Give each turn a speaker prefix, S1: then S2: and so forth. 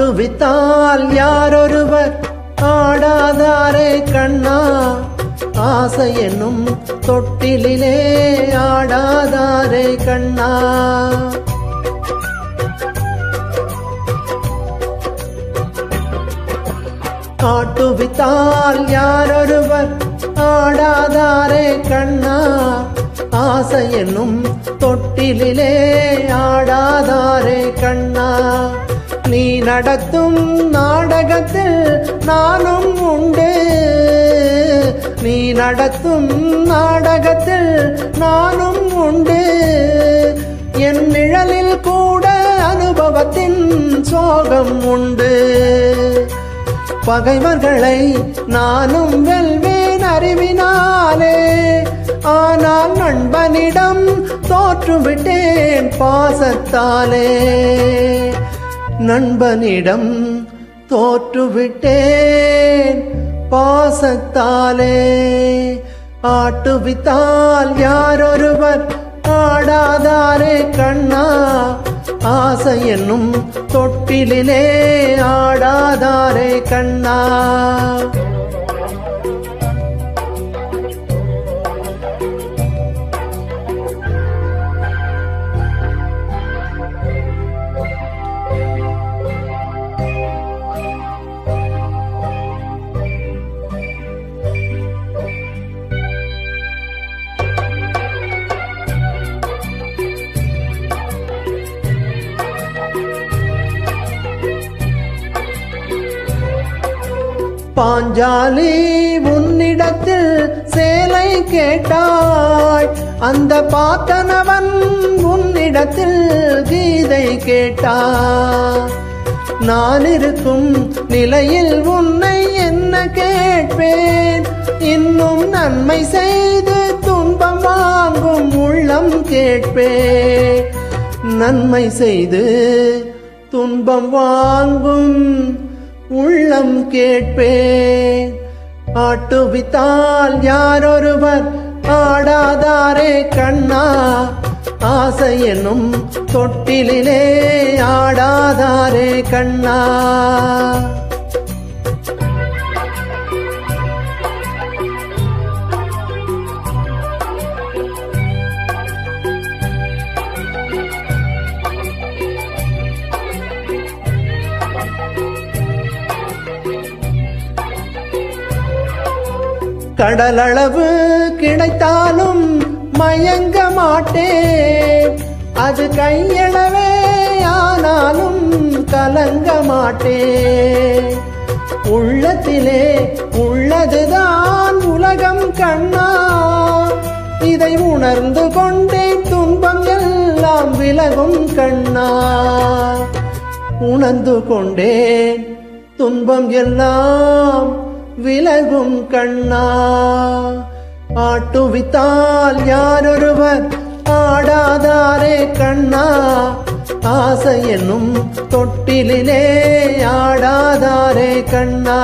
S1: ஆட்டுவித்தால் யாரொருவர் ஆடாதாரே கண்ணா, ஆசை என்னும் தொட்டிலே ஆடாதாரே கண்ணா. ஆட்டுவித்தால் யாரொருவர் ஆடாதாரே கண்ணா, ஆசை என்னும் தொட்டிலே ஆடாதாரே கண்ணா. நீ நடத்தும் நாடகத்தில் நானும் உண்டு, நீ நடத்தும் நாடகத்தில் நானும் உண்டு. என் நிழலில் கூட அனுபவத்தின் சோகம் உண்டு. பகைவர்களை நானும் வெல்வேன் அறிவினாலே, ஆனால் நண்பனிடம் தோற்றுவிட்டேன் பாசத்தாலே. நண்பனிடம் தோற்றுவிட்டேன் பாசத்தாலே. ஆட்டுவித்தால் யாரொருவர் ஆடாதாரே கண்ணா, ஆசை என்னும் தொட்டிலே ஆடாதாரே கண்ணா. பாஞ்சாலி உன்னிடத்தில் சேலை கேட்டாள், அந்த பாத்தனவன் உன்னிடத்தில் கீதை கேட்டான். நான் இருக்கும் நிலையில் உன்னை என்ன கேட்பேன், இன்னும் நன்மை செய்து துன்பம் வாங்கும் உள்ளம் கேட்பேன். நன்மை செய்து துன்பம் வாங்கும் உள்ளம் கேட்பேன். ஆட்டுவித்தால் யாரொருவர் ஆடாதாரே கண்ணா, ஆசை என்னும் தொட்டிலே ஆடாதாரே கண்ணா. கடலளவு கிடைத்தாலும் மயங்க மாட்டேன், அது கையளவே ஆனாலும் கலங்க மாட்டேன். உள்ளத்திலே உள்ளதுதான் உலகம் கண்ணா, இதை உணர்ந்து கொண்டேன் துன்பம் எல்லாம் விலகும் கண்ணா. உணர்ந்து கொண்டேன் துன்பம் எல்லாம் விலகும் கண்ணா. ஆட்டுவித்தால் யாரொருவர் ஆடாதாரே கண்ணா, ஆசை என்னும் தொட்டிலே ஆடாதாரே கண்ணா.